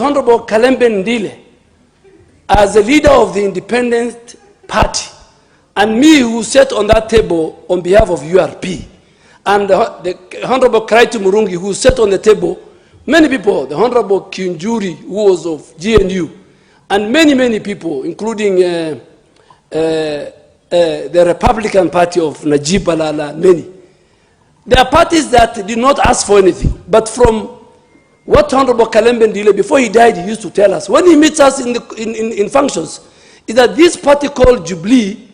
Honorable Kalembe Ndile, as the leader of the Independent Party, and me who sat on that table on behalf of URP, and the Honorable Kiraitu Murungi who sat on the table, many people, the Honorable Kinjuri who was of GNU, and many people, including the Republican Party of Najib Balala, many. There are parties that did not ask for anything, but from what Honorable Kalembe Ndile, before he died, he used to tell us, when he meets us in functions, is that this party called Jubilee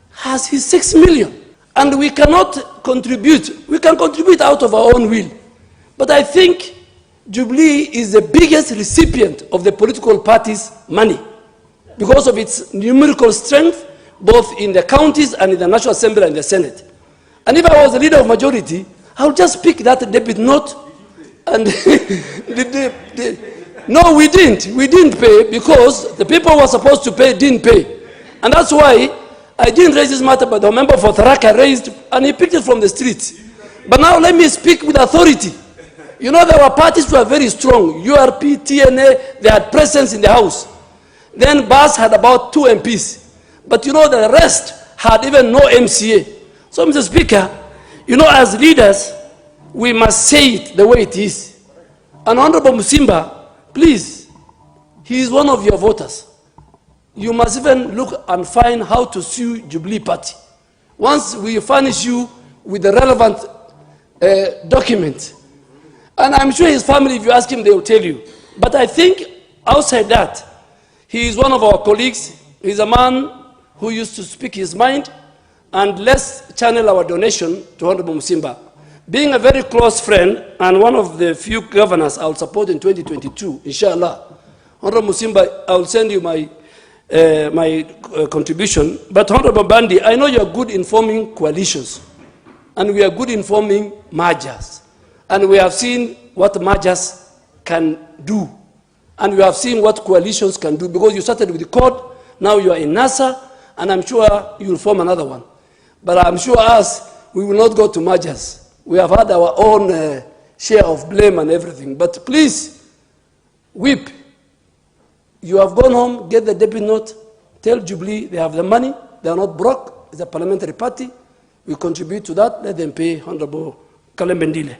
has his 6 million. And we cannot contribute. We can contribute out of our own will. But I think Jubilee is the biggest recipient of the political party's money because of its numerical strength, both in the counties and in the National Assembly and the Senate. And if I was the leader of majority, I would just pick that debit note. And no, we didn't. We didn't pay because the people who were supposed to pay didn't pay. And that's why I didn't raise this matter, but the member for Tharaka raised, and he picked it from the streets. But now let me speak with authority. You know, there were parties who were very strong. URP, TNA, they had presence in the House. Then BAS had about 2 MPs. But you know, the rest had even no MCA. So, Mr. Speaker, you know, as leaders, we must say it the way it is. And Honorable Musimba, please, he is one of your voters. You must even look and find how to sue Jubilee Party. Once we furnish you with the relevant document, and I'm sure his family, if you ask him, they will tell you. But I think outside that, he is one of our colleagues. He's a man who used to speak his mind, and let's channel our donation to Honorable Musimba. Being a very close friend and one of the few governors I will support in 2022, inshallah, Honorable Musimba, I will send you my contribution. But Honorable Bandi, I know you are good in forming coalitions, and we are good in forming mergers. And we have seen what mergers can do. And we have seen what coalitions can do, because you started with the CORD, now you are in NASA, and I'm sure you will form another one. But I'm sure we will not go to mergers. We have had our own share of blame and everything. But please, whip. You have gone home, get the debit note, tell Jubilee they have the money, they are not broke, it's a parliamentary party. We contribute to that, let them pay Honorable Kalembe Ndile.